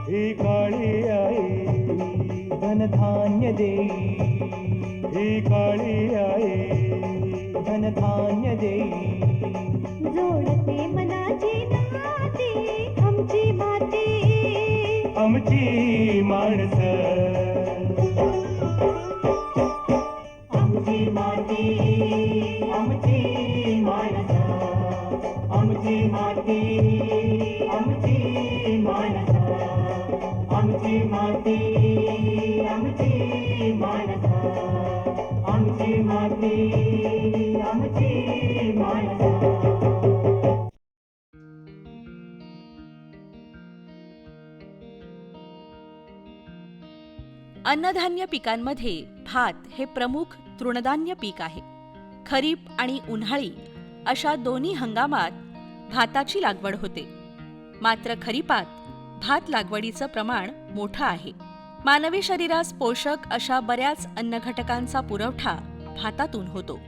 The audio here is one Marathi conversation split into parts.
ही काळी आई धनधान्य देई, ही काळी आई धनधान्य देई. जोडते मनाची नाती आमची माती, आमची माणसं, आमची माती, आमची माणसं, आमची माती, आमची माणसं, आमची माती, आमची माणसं, आमची माती, आमची माणसं. अन्नधान्य पिकांमध्ये भात हे प्रमुख तृणधान्य पीक आहे. खरीप आणि उन्हाळी अशा दोन्ही हंगामात भाताची लागवड होते. मात्र खरीपात भात लागवडीचं प्रमाण मोठं आहे. मानवी शरीरास पोषक अशा बऱ्याच अन्नघटकांचा पुरवठा भातातून होतो.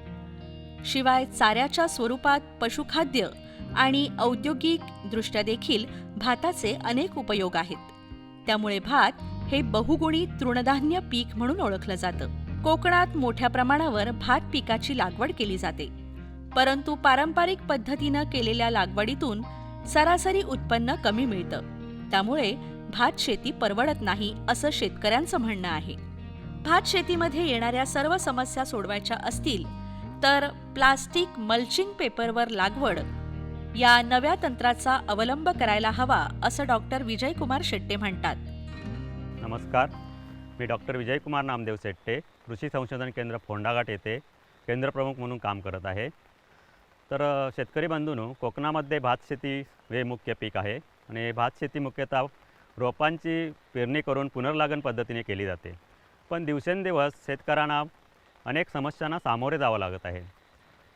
शिवाय चाऱ्याच्या स्वरूपात पशुखाद्य आणि औद्योगिक दृष्ट्या देखील भाताचे अनेक उपयोग आहेत. त्यामुळे भात हे बहुगुणी तृणधान्य पीक म्हणून ओळखलं जातं. कोकणात मोठ्या प्रमाणावर भात पिकाची लागवड केली जाते. परंतु पारंपरिक पद्धतीनं केलेल्या लागवडीतून सरासरी उत्पन्न कमी मिळतं. त्यामुळे भात शेती परवडत नाही असं शेतकऱ्यांचं म्हणणं आहे. भात शेतीमध्ये येणाऱ्या सर्व समस्या सोडवायच्या असतील तर प्लास्टिक मल्चिंग पेपरवर लागवड या नव्या तंत्राचा अवलंब करायला हवा असं डॉक्टर विजयकुमार शेट्टे म्हणतात. नमस्कार, मी डॉक्टर विजयकुमार नामदेव शेट्टे, कृषी संशोधन केंद्र फोंडाघाट येथे केंद्रप्रमुख म्हणून काम करत आहे. तर शेतकरी बंधूंनो, कोकणामध्ये भात शेती हे मुख्य पीक आहे आणि भात शेती मुख्यतः रोपांची पेरणी करून पुनर्लागण पद्धतीने केली जाते. पण दिवसेंदिवस शेतकऱ्यांना अनेक समस्यांना सामोरे जावं लागत आहे.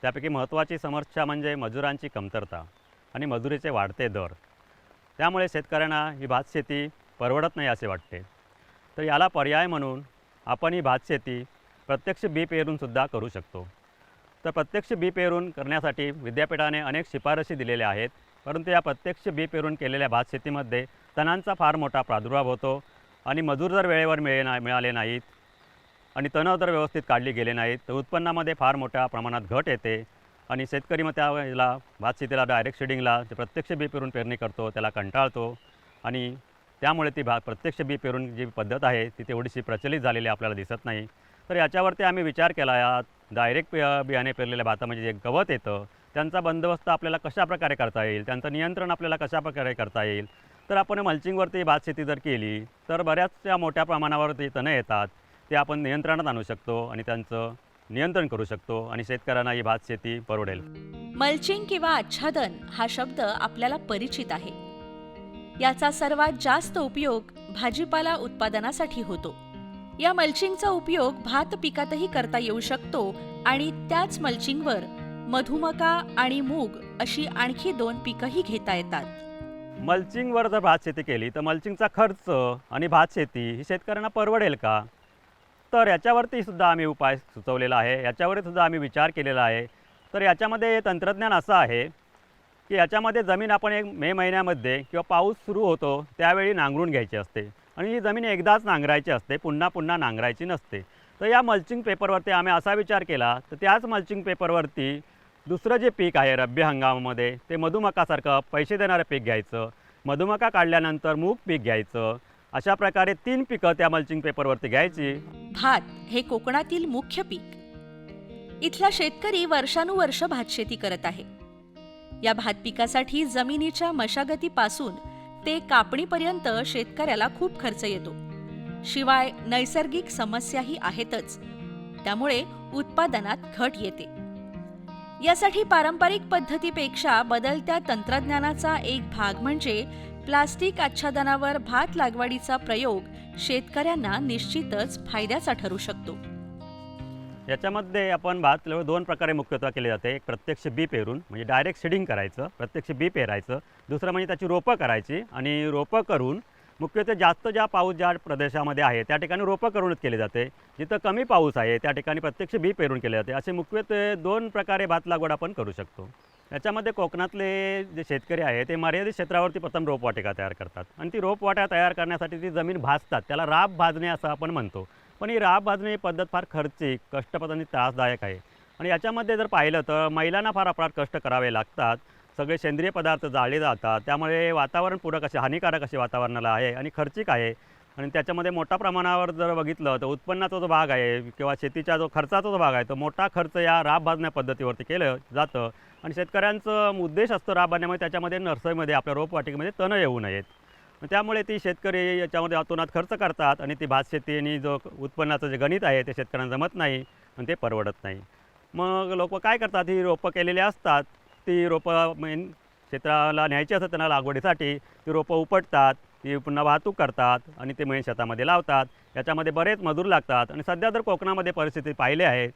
त्यापैकी महत्त्वाची समस्या म्हणजे मजुरांची कमतरता आणि मजुरीचे वाढते दर. त्यामुळे शेतकऱ्यांना ही भात शेती परवडत नाही असे वाटते. तर याला पर्याय म्हणून आपण ही भात शेती प्रत्यक्ष बी पेरूनसुद्धा करू शकतो. तर प्रत्यक्ष बी पेरून करण्यासाठी विद्यापीठाने अनेक शिफारसी दिलेल्या आहेत. परंतु या प्रत्यक्ष बी पेरून केलेल्या भात शेतीमध्ये तणांचा फार मोठा प्रादुर्भाव होतो आणि मजूर जर वेळेवर मिळाले नाहीत आणि तण जर व्यवस्थित काढली गेले नाहीत तर उत्पन्नामध्ये फार मोठ्या प्रमाणात घट येते आणि शेतकरी मग त्यावेळेला भात शेतीला डायरेक्ट शेडिंगला जे प्रत्यक्ष बी पेरून पेरणी करतो त्याला कंटाळतो आणि त्यामुळे ती प्रत्यक्ष बी पेरून जी पद्धत आहे ती तेवढीशी प्रचलित झालेली आपल्याला दिसत नाही. तर याच्यावरती आम्ही विचार केला, या डायरेक्ट बियाणे पेरलेल्या भातामध्ये जे गवत येतं त्यांचा बंदोबस्त आपल्याला कशाप्रकारे करता येईल, त्यांचं नियंत्रण आपल्याला कशाप्रकारे करता येईल. तर आपण मल्चिंगवरती भात शेती जर केली तर बऱ्याचशा मोठ्या प्रमाणावरती तणं येतात ते आपण नियंत्रणात आणू शकतो आणि त्यांचं नियंत्रण करू शकतो आणि शेतकऱ्यांना ही भात शेती परवडेल. मल्चिंग किंवा आच्छादन हा शब्द आपल्याला परिचित आहे. याचा सर्वात जास्त उपयोग भाजीपाला उत्पादनासाठी होतो. या मल्चिंगचा उपयोग भात पिकातही करता येऊ शकतो आणि त्याच मल्चिंगवर मधुमका आणि मूग अशी आणखी 2 पिकंही घेता येतात. मल्चिंगवर जर भात शेती केली तर मल्चिंगचा खर्च आणि भात शेती ही शेतकऱ्यांना परवडेल का? तर याच्यावरती सुद्धा आम्ही उपाय सुचवलेला आहे, याच्यावरती सुद्धा आम्ही विचार केलेला आहे. तर याच्यामध्ये तंत्रज्ञान असं आहे की याच्यामध्ये जमीन आपण एक मे महिन्यामध्ये किंवा पाऊस सुरू होतो त्यावेळी नांगरून घ्यायची असते आणि ही जमीन एकदाच नांगरायची असते, पुन्हा पुन्हा नांगरायची नसते. तर या मल्चिंग पेपरवरती आम्ही असा विचार केला तर त्याच मल्चिंग पेपरवरती दुसरं जे पीक आहे रब्बी हंगामामध्ये ते मधुमकासारखं पैसे देणारं पीक घ्यायचं, मधुमका काढल्यानंतर मूग पीक घ्यायचं, अशा प्रकारे 3 पिकं त्या मल्चिंग पेपरवरती घ्यायची. भात हे कोकणातील मुख्य पीक. इथला शेतकरी वर्षानुवर्ष भात शेती करत आहे. या भात पिकासाठी जमिनीच्या मशागतीपासून ते कापणीपर्यंत शेतकऱ्याला खूप खर्च येतो. शिवाय नैसर्गिक समस्याही आहेतच. त्यामुळे उत्पादनात घट येते. यासाठी पारंपरिक पद्धतीपेक्षा बदलत्या तंत्रज्ञानाचा एक भाग म्हणजे प्लास्टिक आच्छादनावर भात लागवडीचा प्रयोग शेतकऱ्यांना निश्चितच फायद्याचा ठरू शकतो. याच्यामध्ये आपण भात 2 प्रकारे मुख्यत्वे केले जाते. एक प्रत्यक्ष बी पेरून म्हणजे डायरेक्ट सीडिंग करायचं, प्रत्यक्ष बी पेरायचं. दुसरं म्हणजे त्याची रोपं करायची आणि रोपं करून मुख्यत्वे जास्त ज्या पाऊस ज्या प्रदेशामध्ये आहे त्या ठिकाणी रोपं करूनच केले जाते. जिथं कमी पाऊस आहे त्या ठिकाणी प्रत्यक्ष बी पेरून केले जाते. असे मुख्यत्वे 2 प्रकारे भात लागवड आपण करू शकतो. याच्यामध्ये कोकणातले जे शेतकरी आहे ते मर्यादित क्षेत्रावरती प्रथम रोपवाटिका तयार करतात आणि ती रोपवाटिका तयार करण्यासाठी ती जमीन भाजतात, त्याला राब भाजणे असं आपण म्हणतो. पण ही राब भाजणे ही पद्धत फार खर्चिक, कष्टप्रद आणि त्रासदायक आहे. आणि याच्यामध्ये जर पाहिलं तर महिलांना फार अपार कष्ट करावे लागतात. सगळे सेंद्रिय पदार्थ जाळले जातात, त्यामुळे वातावरण पूरक असे हानिकारक असे वातावरणाला आहे आणि खर्चिक आहे. आणि त्याच्यामध्ये मोठ्या प्रमाणावर जर बघितलं तर उत्पन्नाचा जो भाग आहे किंवा शेतीचा जो खर्चाचा जो भाग आहे तो मोठा खर्च या राब भाजण्या पद्धतीवरती केलं जातं. आणि शेतकऱ्यांचा उद्देश असतो राब भाजण्यामध्ये त्याच्यामध्ये नर्सरीमध्ये आपल्या रोपवाटिकेमध्ये तण येऊ नयेत. त्यामुळे ती शेतकरी याच्यामध्ये अतोनात खर्च करतात आणि ती भात शेती आणि जो उत्पन्नाचं जे गणित आहे ते शेतकऱ्यांना जमत नाही आणि ते परवडत नाही. मग लोक काय करतात, ही रोपं केलेली असतात, ती रोपं मेन क्षेत्राला न्यायची असतात त्यांना लागवडीसाठी, ती रोपं उपटतात, ती पुन्हा वाहतूक करतात आणि ते मेन शेतामध्ये लावतात. याच्यामध्ये बरेच मजूर लागतात आणि सध्या जर कोकणामध्ये परिस्थिती पाहिली आहे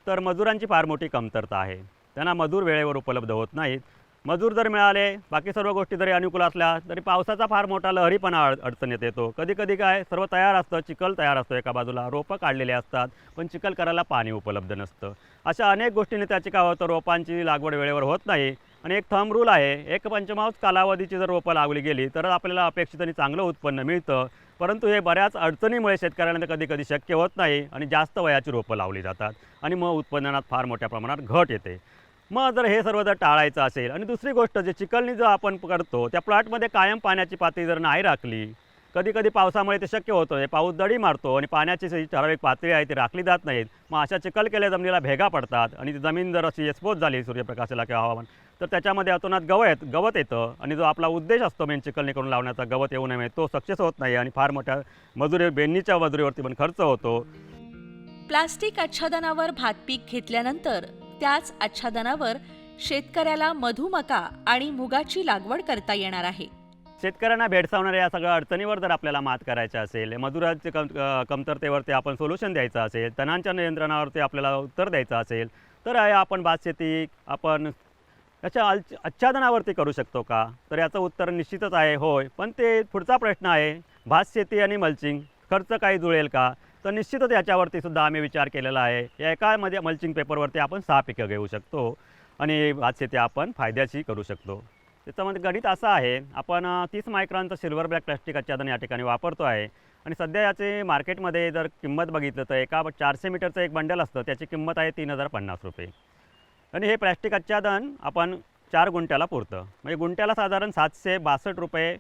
तर मजुरांची फार मोठी कमतरता आहे. त्यांना मजूर वेळेवर उपलब्ध होत नाहीत. मजूर जर मिळाले, बाकी सर्व गोष्टी जरी अनुकूल असल्या तरी पावसाचा फार मोठा लहरीपणा अडचणीत येतो. कधी काय सर्व तयार असतं, चिखल तयार असतो, एका बाजूला रोपं काढलेले असतात पण चिखल करायला पाणी उपलब्ध नसतं. अशा अनेक गोष्टींनी त्याची काय होतं, रोपांची लागवड वेळेवर होत नाही. आणि एक थंब रूल आहे, एक पंचमांश कालावधीची जर रोपं लावली गेली तर आपल्याला अपेक्षित आणि चांगलं उत्पन्न मिळतं. परंतु हे बऱ्याच अडचणीमुळे शेतकऱ्यांना कधी शक्य होत नाही आणि जास्त वयाची रोपं लावली जातात आणि मग उत्पन्नात फार मोठ्या प्रमाणात घट येते. मग जर हे सर्व जर टाळायचं असेल आणि दुसरी गोष्ट जे चिखलनी जो आपण करतो त्या प्लॉटमध्ये कायम पाण्याची पातळी जर नाही राखली, कधी पावसामुळे ते शक्य होतं, हे पाऊस दडी मारतो आणि पाण्याची जी ठराविक पातळी आहे ती राखली जात नाहीत. मग अशा चिखल केल्या जमिनीला भेगा पडतात आणि ती जमीन जर अशी एक्सपोज झाली सूर्यप्रकाशाला किंवा हवामान तर त्याच्यामध्ये अतोनात गवत येतं आणि जो आपला उद्देश असतो मेन चिखलनी करून लावण्याचा, गवत येऊ नये, तो सक्सेस होत नाही आणि फार मोठ्या बेंडीच्या मजुरीवरती पण खर्च होतो. प्लास्टिक आच्छादनावर भात पीक घेतल्यानंतर त्याच आच्छादनावर शेतकऱ्याला मधुमका आणि मुगाची लागवड करता येणार आहे. शेतकऱ्यांना भेडसावणाऱ्या या सगळ्या अडचणीवर जर आपल्याला मात करायची असेल, मजुरांचे कमतरतेवरती आपण सोल्युशन द्यायचं असेल, तणांच्या नियंत्रणावरती आपल्याला उत्तर द्यायचं असेल तर आपण भात शेती आपण याच्या आच्छादनावरती करू शकतो का? तर याचं उत्तर निश्चितच आहे होय. पण ते पुढचा प्रश्न आहे, भात शेती आणि मल्चिंग खर्च काही जुळेल का? तर निश्चितच याच्यावरती सुद्धा आम्ही विचार केलेला आहे. या एकामध्ये मल्चिंग पेपरवरती आपण 6 पिकं घेऊ शकतो आणि भात शेती आपण फायद्याची करू शकतो. त्याच्यामध्ये गणित असं आहे, आपण 30 मायक्रॉनचं सिल्वर ब्लॅक प्लास्टिक आच्छादन या ठिकाणी वापरतो आहे आणि सध्या याचे मार्केटमध्ये जर किंमत बघितलं तर एका 400 मीटरचं एक बंडल असतं, त्याची किंमत आहे 3050 रुपये. आणि हे प्लॅस्टिक आच्छादन आपण 4 गुंठ्याला पुरतं, म्हणजे गुंठ्याला साधारण 762 रुपये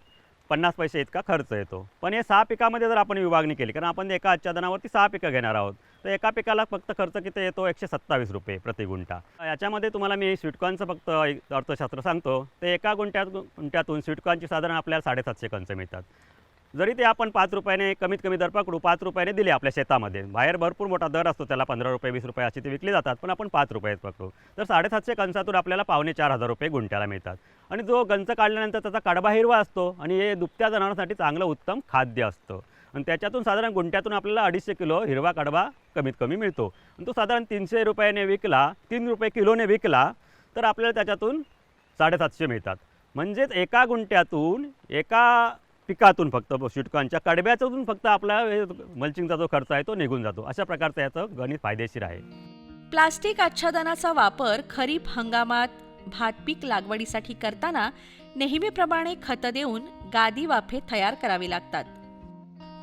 50 पैसे इतका खर्च येतो. पण हे 6 पिकामध्ये जर आपण विभागणी केली, कारण आपण एका आच्छादनावरती 6 पिकं घेणार आहोत, तर एका पिकाला फक्त खर्च किती येतो, 127 रुपये प्रति गुंठा. याच्यामध्ये तुम्हाला मी स्वीटकॉर्नचं फक्त अर्थशास्त्र सांगतो, ते एका गुंठ्यातून स्वीटकॉर्नची साधारण आपल्याला 750 कणस मिळतात. जरी ते आपण 5 रुपयाने कमीत कमी दर पकडू, 5 रुपयाने दिले आपल्या शेतामध्ये, बाहेर भरपूर मोठा दर असतो त्याला, 15 रुपये 20 रुपये अशी ते विकली जातात, पण आपण 5 रुपयात पकडू तर 750 कणसातून आपल्याला 4,500 रुपये गुंठ्याला मिळतात. आणि जो गंज काढल्यानंतर त्याचा कडबा हिरवा असतो आणि हे दुभत्या जनावरांसाठी चांगलं उत्तम खाद्य असतं आणि त्याच्यातून साधारण गुंठ्यातून आपल्याला 250 किलो हिरवा कडबा कमीत कमी मिळतो आणि तो साधारण 300 रुपयाने विकला, 3 रुपये किलोने विकला तर आपल्याला त्याच्यातून 750 मिळतात. म्हणजेच एका गुंठ्यातून एका पिकातून फक्त स्वीटकॉर्नच्या कडब्यातून फक्त आपला मल्चिंगचा जो खर्च आहे तो निघून जातो. अशा प्रकारचं याचं गणित फायदेशीर आहे. प्लास्टिक आच्छादनाचा वापर खरीप हंगामात भात पीक लागवडीसाठी करताना नेहमीप्रमाणे खतं देऊन गादी वाफे तयार करावे लागतात.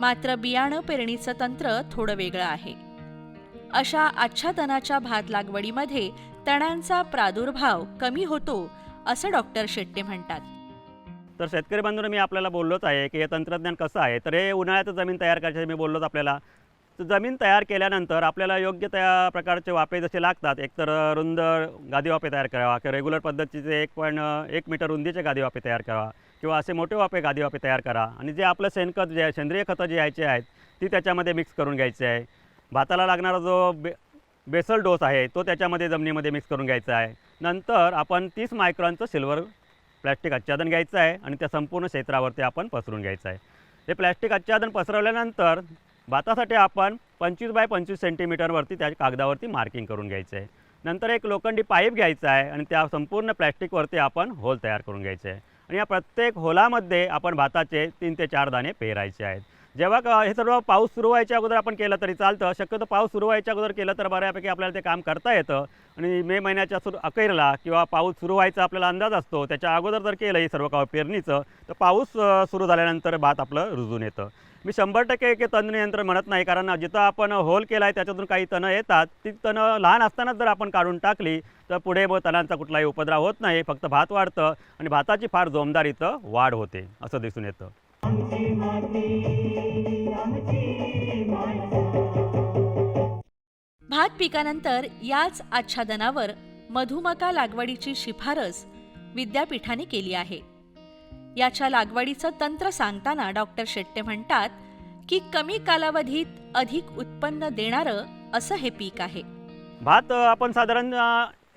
मात्र बियाणं पेरणीचं तंत्र थोडं वेगळं आहे. अशा आच्छादनाच्या भात लागवडीमध्ये तणांचा प्रादुर्भाव कमी होतो असं डॉक्टर शेट्टे म्हणतात. तर शेतकरी बांधवांनो, मी आपल्याला बोललोच आहे की हे तंत्रज्ञान कसं आहे. तर हे उन्हाळ्यात जमीन तयार करायची मी बोललोच आपल्याला. तर जमीन तयार केल्यानंतर आपल्याला योग्य त्या प्रकारचे वाफे जसे लागतात, एकतर रुंद गादी वाफे तयार करावा किंवा रेग्युलर पद्धतीचे 1.1 मीटर रुंदीचे गादी वाफे तयार करावा किंवा असे मोठे गादी वाफे तयार करा आणि जे आपलं शेणखत जे आहे, सेंद्रिय खतं जी यायची आहेत ती त्याच्यामध्ये मिक्स करून घ्यायची आहे. भाताला लागणारा जो बेसल डोस आहे तो त्याच्यामध्ये जमिनीमध्ये मिक्स करून घ्यायचा आहे. नंतर आपण 30 मायक्रॉनचं सिल्वर प्लॅस्टिक आच्छादन घ्यायचं आहे आणि त्या संपूर्ण क्षेत्रावरती आपण पसरून घ्यायचं आहे. हे प्लॅस्टिक आच्छादन पसरवल्यानंतर भातासाठी आपण 25 बाय 25 सेंटीमीटरवरती त्या कागदावरती मार्किंग करून घ्यायचं आहे. नंतर एक लोखंडी पाईप घ्यायचा आहे आणि त्या संपूर्ण प्लॅस्टिकवरती आपण होल तयार करून घ्यायचे आहे आणि या प्रत्येक होलामध्ये आपण भाताचे 3 ते 4 दाणे पेरायचे आहेत. जेव्हा हे सर्व पाऊस सुरू व्हायच्या अगोदर आपण केलं तरी चालतं. शक्यतो पाऊस सुरू व्हायच्या अगोदर केलं तर बऱ्यापैकी आपल्याला ते काम करता येतं. आणि मे महिन्याच्या अखेरला किंवा पाऊस सुरू व्हायचा आपल्याला अंदाज असतो, त्याच्या अगोदर जर केलं ही सर्व पेरणीचं, तर पाऊस सुरू झाल्यानंतर भात आपलं रुजून येतं. मी 100% की तण नियंत्रण म्हणत नाही, कारण जिथं आपण होल केला आहे त्याच्यातून काही तणं येतात, ती तणं लहान असतानाच जर आपण काढून टाकली तर पुढे मग तणांचा कुठलाही उपद्रव होत नाही, फक्त भात वाढतं आणि भाताची फार जोमदार इथं वाढ होते असं दिसून येतं. आमची माती आमची माणसं. भात पिकानंतर याच आच्छादनावर मधुमका लागवडीची शिफारस विद्यापीठाने केली आहे. याच्या लागवडीचं तंत्र सांगताना डॉक्टर शेट्टे म्हणतात की कमी कालावधीत अधिक उत्पन्न देणारं असं हे पीक आहे. भात आपण साधारण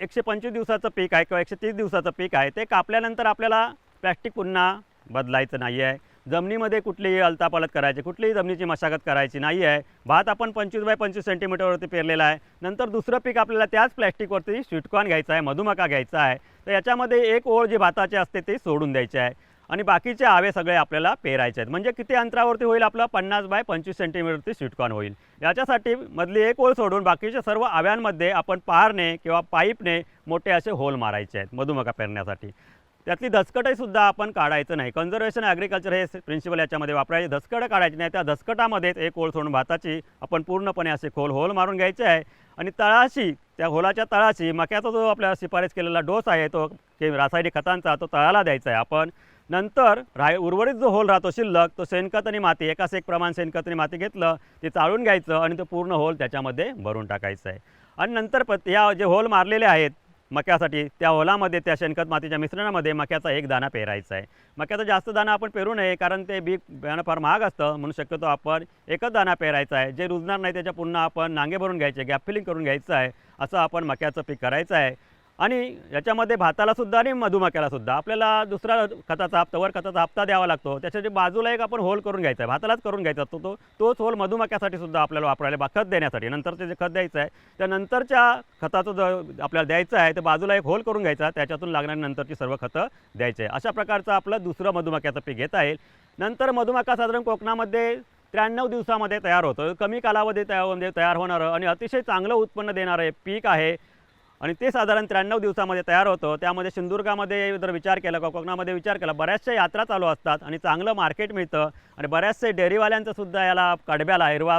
125 दिवसाचं पीक आहे किंवा 130 दिवसाचं पीक आहे. ते कापल्यानंतर आपल्याला प्लॅस्टिक पुन्हा बदलायचं नाही आहे, जमिनीमध्ये कुठलीही अलतापालत करायची, कुठलीही जमिनीची मशागत करायची नाही आहे. भात आपण 25 बाय 25 सेंटीमीटरवरती पेरलेला आहे. नंतर दुसरं पीक आपल्याला त्याच प्लॅस्टिकवरती स्वीटकॉर्न घ्यायचा आहे, मधुमका घ्यायचा आहे. तर याच्यामध्ये एक ओळ जी भाताची असते ती सोडून द्यायची आहे आणि बाकीचे आवे सगळे आपल्याला पेरायचे आहेत. म्हणजे किती अंतरावरती होईल आपलं 50 बाय 25 सेंटीमीटरवरती स्वीटकॉर्न होईल. याच्यासाठी मधली एक ओळ सोडून बाकीच्या सर्व आव्यांमध्ये आपण पारने किंवा पाईपने मोठे असे होल मारायचे आहेत मधुमका पेरण्यासाठी. त्यातली धसकटंसुद्धा आपण काढायचं नाही. कन्झर्वेशन ॲग्रिकल्चर हे प्रिन्सिपल याच्यामध्ये वापरायचे. धसकटं काढायची नाही, त्या धसकटामध्येच एक ओळ सोडून भाताची आपण पूर्णपणे असे खोल होल मारून घ्यायचे आहे आणि तळाशी, त्या होलाच्या तळाशी मक्याचा जो आपल्या शिफारस केलेला डोस आहे तो रासायनिक खतांचा तो तळाला द्यायचा आहे आपण. नंतर उर्वरित जो होल राहतो शिल्लक, तो शेणखत आणि माती एकाच एक प्रमाण शेणखत आणि माती घेतलं, ते चाळून घ्यायचं आणि तो पूर्ण होल त्याच्यामध्ये भरून टाकायचं आहे. आणि नंतर या जे होल मारलेले आहेत मक्यासाठी, त्या होलामध्ये त्या शेणखत मातीच्या मिश्रणामध्ये मक्याचा एक दाणा पेरायचा आहे. मक्याचा जास्त दाणा आपण पेरू नये, कारण ते बी बियाणं फार महाग असतं, म्हणून शक्यतो आपण एकच दाणा पेरायचा आहे. जे रुजणार नाही त्याच्या पुन्हा आपण नांगे भरून घ्यायचे, गॅप फिलिंग करून घ्यायचं आहे. असं आपण मक्याचं पीक करायचं आहे. आणि याच्यामध्ये भातालासुद्धा आणि मधुमक्यालासुद्धा आपल्याला दुसरा खताचा हप्ता, वर खताचा हप्ता द्यावा लागतो. त्याच्यासाठी बाजूला एक आपण होल करून घ्यायचा आहे, भातालाच करून घ्यायचा असतो. तोच होल मधुमक्यासाठी सुद्धा आपल्याला वापरायला खत देण्यासाठी. नंतरचे जे खत द्यायचं आहे त्यानंतरच्या खताचं जो आपल्याला द्यायचं आहे ते बाजूला एक होल करून घ्यायचा, त्याच्यातून लागणारी नंतरची सर्व खतं द्यायचे आहे. अशा प्रकारचं आपलं दुसरं मधुमक्याचं पीक घेता येईल. नंतर मधुमका साधारण कोकणामध्ये 93 दिवसामध्ये तयार होतं. कमी कालावधीत तयार होणारं आणि अतिशय चांगलं उत्पन्न देणारं हे पीक आहे आणि ते साधारण 93 दिवसामध्ये तयार होतं. त्यामध्ये सिंधुदुर्गामध्ये जर विचार केला, कोकणामध्ये विचार केला, बऱ्याचशा यात्रा चालू असतात आणि चांगलं मार्केट मिळतं आणि बऱ्याचशा डेअरीवाल्यांचंसुद्धा याला कडब्याला हिरवा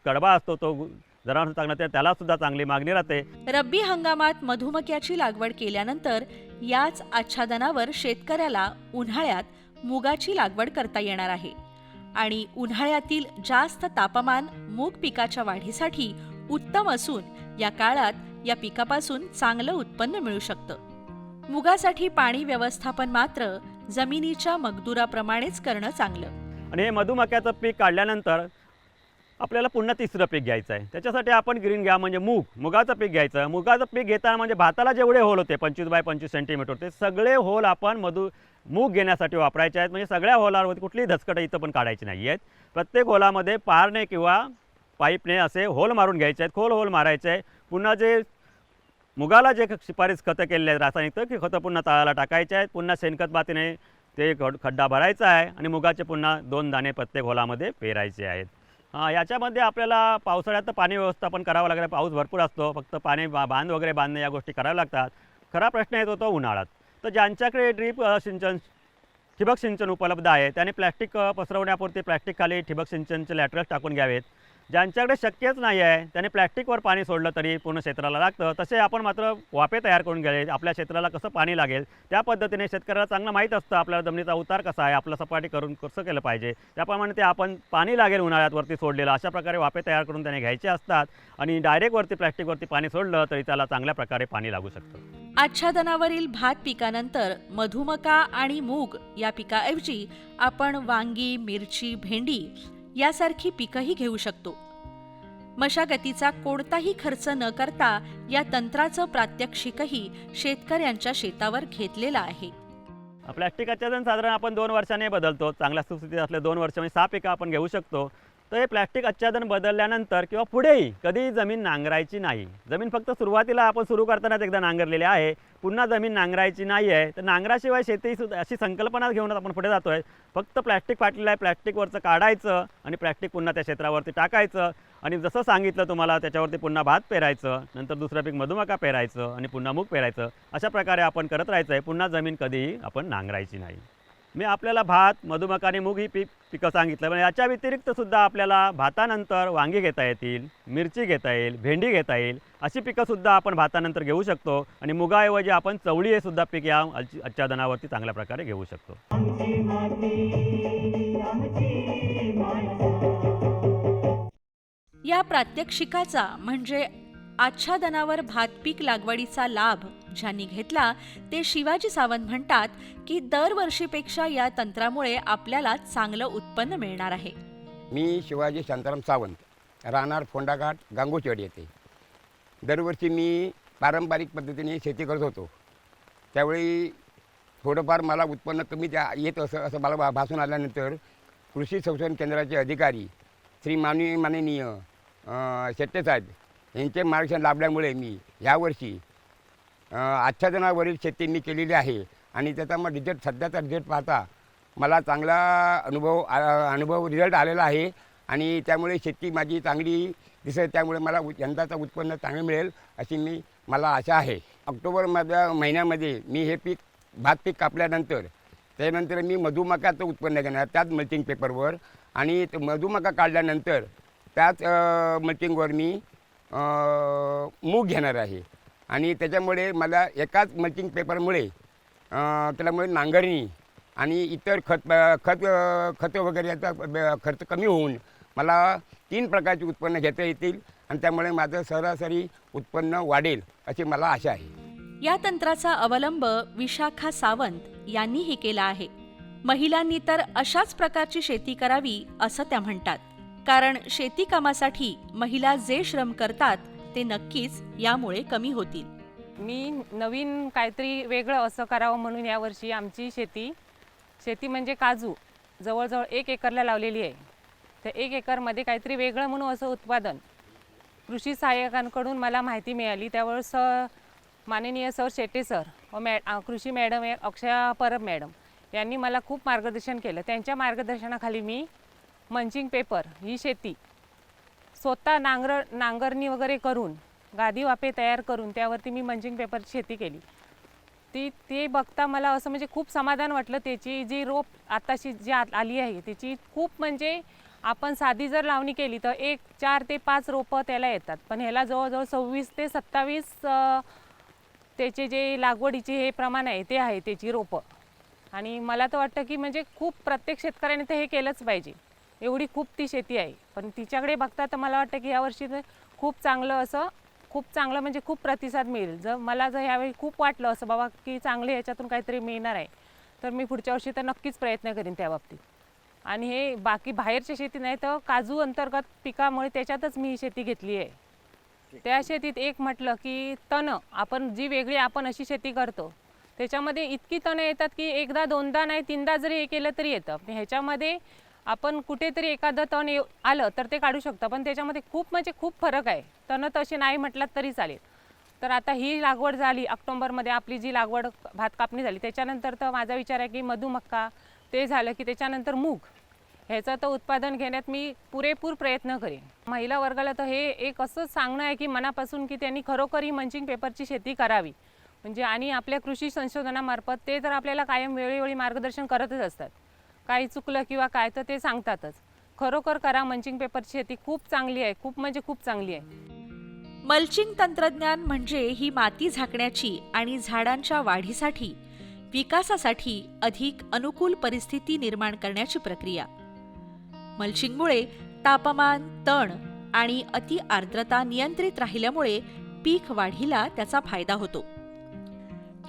कडबा असतो, तो जनावर चांगला, त्यालासुद्धा चांगली मागणी राहते. रब्बी हंगामात मधुमक्याची लागवड केल्यानंतर याच आच्छादनावर शेतकऱ्याला उन्हाळ्यात मुगाची लागवड करता येणार आहे आणि उन्हाळ्यातील जास्त तापमान मूग पिकाच्या वाढीसाठी उत्तम असून या काळात या पिकापासून चांगलं उत्पन्न मिळू शकतं. मुगासाठी पाणी व्यवस्थापन मात्र जमिनीच्या मगदुराप्रमाणेच करणं चांगलं. आणि हे मधुमक्याचं पीक काढल्यानंतर आपल्याला पुन्हा तिसरं पीक घ्यायचं आहे. त्याच्यासाठी आपण ग्रीन घ्या, म्हणजे मुगाचं पीक घ्यायचं. मुगाचं पीक घेताना म्हणजे भाताला जेवढे होल होते 25 बाय 25 सेंटीमीटर, ते सगळे होल आपण मूग घेण्यासाठी वापरायचे आहेत. म्हणजे सगळ्या होलावरती कुठलीही धसकटं इथं पण काढायची नाही आहेत. प्रत्येक होलामध्ये पारने किंवा पाईपने असे होल मारून घ्यायचे आहेत, खोल होल मारायचे आहे. पुन्हा जे मुगाला जे शिफारस खतं केलेले आहेत रासायनिक, ते खतं पुन्हा तळाला टाकायचे आहेत. पुन्हा शेणखत मातीने ते खड्डा भरायचा आहे आणि मुगाचे पुन्हा 2 दाणे प्रत्येक होलामध्ये पेरायचे आहेत. याच्यामध्ये आपल्याला पावसाळ्यात तर पाणी व्यवस्थापन करावं लागेल. पाऊस भरपूर असतो, फक्त पाणी बांध वगैरे बांधणे या गोष्टी कराव्या लागतात. खरा प्रश्न येत होतो उन्हाळ्यात. तर ज्यांच्याकडे ड्रीप सिंचन, ठिबक सिंचन उपलब्ध आहे त्याने प्लॅस्टिक पसरवण्यापुरते प्लॅस्टिकखाली ठिबक सिंचनचे लॅटरल्स टाकून घ्यावेत. ज्यांच्याकडे शक्यच नाही आहे त्याने प्लॅस्टिकवर पाणी सोडलं तरी पूर्ण क्षेत्राला लागतं. तसे आपण मात्र वाफे तयार करून घ्यावे. आपल्या क्षेत्राला कसं पाणी लागेल त्या पद्धतीने शेतकऱ्याला चांगलं माहीत असतं आपल्याला जमिनीचा उतार कसा आहे, आपलं सपाटी करून कसं केलं पाहिजे, त्याप्रमाणे ते आपण पाणी लागेल उन्हाळ्यात वरती सोडलेलं, अशा प्रकारे वाफे तयार करून त्याने घ्यायचे असतात. आणि डायरेक्ट वरती प्लॅस्टिकवरती पाणी सोडलं तरी त्याला चांगल्या प्रकारे पाणी लागू शकतं. आच्छादनावरील भात पिकानंतर मधुमका आणि मूग या पिकाऐवजी आपण वांगी, मिरची, भेंडी यासारखी पिकंही घेऊ शकतो. मशागतीचा कोणताही खर्च न करता या तंत्राचं प्रात्यक्षिकही शेतकऱ्यांच्या शेतावर घेतलेलं आहे. प्लॅस्टिक आच्छादन साधारण आपण 2 वर्षांनी बदलतो. चांगल्या सुस्थितीत असले 2 वर्ष म्हणजे 6 पिकं आपण घेऊ शकतो. तर हे प्लॅस्टिक आच्छादन बदलल्यानंतर किंवा पुढेही कधीही जमीन नांगरायची नाही. जमीन फक्त सुरुवातीला आपण सुरू करतानाच एकदा नांगरलेली आहे, पुन्हा जमीन नांगरायची नाही आहे. तर नांगराशिवाय शेतीसुद्धा अशी संकल्पना घेऊनच आपण पुढे जातो आहे. फक्त प्लॅस्टिक फाटलेलं आहे, प्लॅस्टिकवरचं काढायचं आणि प्लॅस्टिक पुन्हा त्या क्षेत्रावरती टाकायचं आणि जसं सांगितलं तुम्हाला त्याच्यावरती पुन्हा भात पेरायचं, नंतर दुसरं पीक मधुमका पेरायचं आणि पुन्हा मूग पेरायचं. अशा प्रकारे आपण करत राहायचं आहे. पुन्हा जमीन कधीही आपण नांगरायची नाही. मी आपल्याला भात, मधुमका आणि मूग ही पिकं सांगितलं, पण याच्या व्यतिरिक्त सुद्धा आपल्याला भातानंतर वांगी घेता येतील, मिरची घेता येईल, भेंडी घेता येईल. अशी पिकंसुद्धा आपण भातानंतर घेऊ शकतो आणि मुगाऐवजी आपण चवळी हे सुद्धा पीक या आच्छादनावरती चांगल्या प्रकारे घेऊ शकतो. आमची माती आमची माणसं. या प्रात्यक्षिकाचा म्हणजे आच्छादनावर भात पीक लागवडीचा लाभ ज्यांनी घेतला ते शिवाजी सावंत म्हणतात की दरवर्षीपेक्षा या तंत्रामुळे आपल्याला चांगलं उत्पन्न मिळणार आहे. मी शिवाजी शांताराम सावंत, राहणार फोंडाघाट, गांगोचेवाडी येथे. दरवर्षी मी पारंपरिक पद्धतीने शेती करत होतो. त्यावेळी थोडंफार मला उत्पन्न कमी येत असं मला भासून आल्यानंतर कृषी संशोधन केंद्राचे अधिकारी श्री माननीय शेट्टे साहेब यांचे मार्गदर्शन लाभल्यामुळे मी यावर्षी आच्छादनावरील शेती मी केलेली आहे आणि त्याचा मग सध्याचा रिझल्ट पाहता मला चांगला अनुभव रिझल्ट आलेला आहे आणि त्यामुळे शेती माझी चांगली दिसत. त्यामुळे मला यंदाचं उत्पन्न चांगलं मिळेल अशी मला आशा आहे. ऑक्टोबर महिन्यामध्ये मी हे पीक भात पीक कापल्यानंतर त्यानंतर मी मधुमकाचं उत्पन्न घेणार त्याच मल्चिंग पेपरवर आणि मधुमका काढल्यानंतर त्याच मल्चिंगवर मी मूग घेणार आहे आणि त्याच्यामुळे मला एकाच मल्चिंग पेपरमुळे त्यामुळे नांगरणी आणि इतर खतं वगैरे याचा खर्च कमी होऊन मला 3 प्रकारचे उत्पन्न घेता येतील आणि त्यामुळे माझं सरासरी उत्पन्न वाढेल अशी मला आशा आहे. या तंत्राचा अवलंब विशाखा सावंत यांनीही केला आहे. महिलांनी तर अशाच प्रकारची शेती करावी असं त्या म्हणतात, कारण शेती कामासाठी महिला जे श्रम करतात ते नक्कीच यामुळे कमी होतील. मी नवीन काहीतरी वेगळं असं करावं म्हणून यावर्षी आमची शेती म्हणजे काजू जवळजवळ 1 एकरला लावलेली आहे. त्या 1 एकरमध्ये काहीतरी वेगळं म्हणून असं उत्पादन कृषी सहाय्यकांकडून मला माहिती मिळाली. त्यावेळेस माननीय सर शेट्टे सर व कृषी मॅडम अक्षया परब मॅडम यांनी मला खूप मार्गदर्शन केलं. त्यांच्या मार्गदर्शनाखाली मी मंचिंग पेपर ही शेती स्वतः नांगरणी वगैरे करून गादी वाफे तयार करून त्यावरती मी मंचिंग पेपरची शेती केली. ते बघता मला असं म्हणजे खूप समाधान वाटलं. त्याची जी रोप आताशी जी आली आहे त्याची खूप म्हणजे आपण साधी जर लावणी केली तर 4 ते 5 रोपं त्याला येतात, पण ह्याला जवळजवळ 26 ते 27 त्याचे जे लागवडीचे हे प्रमाण आहे ते आहे त्याची रोपं. आणि मला तर वाटतं की म्हणजे खूप प्रत्येक शेतकऱ्याने तर हे केलंच पाहिजे. एवढी खूप ती शेती आहे, पण तिच्याकडे बघता तर मला वाटतं की यावर्षी खूप चांगलं म्हणजे खूप प्रतिसाद मिळेल. मला यावेळी खूप वाटलं असं बाबा की चांगले याच्यातून काहीतरी मिळणार आहे, तर मी पुढच्या वर्षी तर नक्कीच प्रयत्न करीन त्या बाबतीत. आणि हे बाकी बाहेरच्या शेती नाही तर काजू अंतर्गत पिकामुळे त्याच्यातच मी ही शेती घेतली आहे. त्या शेतीत एक म्हटलं की तणं आपण जी वेगळी आपण अशी शेती करतो त्याच्यामध्ये इतकी तणं येतात की एकदा 2दा नाही 3दा जरी हे केलं तरी येतं. ह्याच्यामध्ये आपण कुठेतरी एखादं तण आलं तर ते काढू शकतो, पण त्याच्यामध्ये खूप फरक आहे. तणं तशी नाही म्हटलात तरी चालेल. तर आता ही लागवड झाली ऑक्टोबरमध्ये आपली जी लागवड भात कापणी झाली त्याच्यानंतर तर माझा विचार आहे की मधुमका ते झालं की त्याच्यानंतर मूग ह्याचं तर उत्पादन घेण्यात मी पुरेपूर प्रयत्न करेन. महिला वर्गाला तर हे एक असं सांगणं आहे की मनापासून की त्यांनी खरोखर ही मंचिंग पेपरची शेती करावी. म्हणजे आणि आपल्या कृषी संशोधनामार्फत ते तर आपल्याला कायम वेळोवेळी मार्गदर्शन करतच असतात. काही चुकलं किंवा काय तर ते सांगतातच. खरोखर करा, मंचिंग पेपरची शेती खूप चांगली आहे, खूप चांगली आहे. मल्चिंग तंत्रज्ञान म्हणजे ही माती झाकण्याची आणि झाडांच्या वाढीसाठी विकासासाठी अधिक अनुकूल परिस्थिती निर्माण करण्याची प्रक्रिया. मल्चिंगमुळे तापमान, तण आणि अति आर्द्रता नियंत्रित राहिल्यामुळे पीक वाढीला त्याचा फायदा होतो.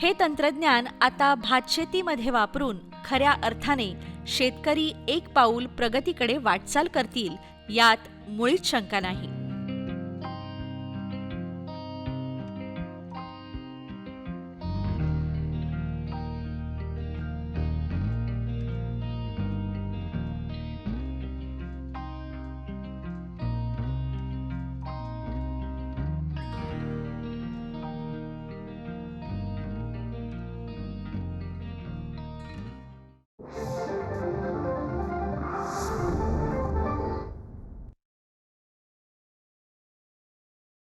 हे तंत्रज्ञान आता भातशेतीमध्ये वापरून खऱ्या अर्थाने शेतकरी एक पाऊल प्रगतीकडे वाटचाल करतील यात मुळीच शंका नाही.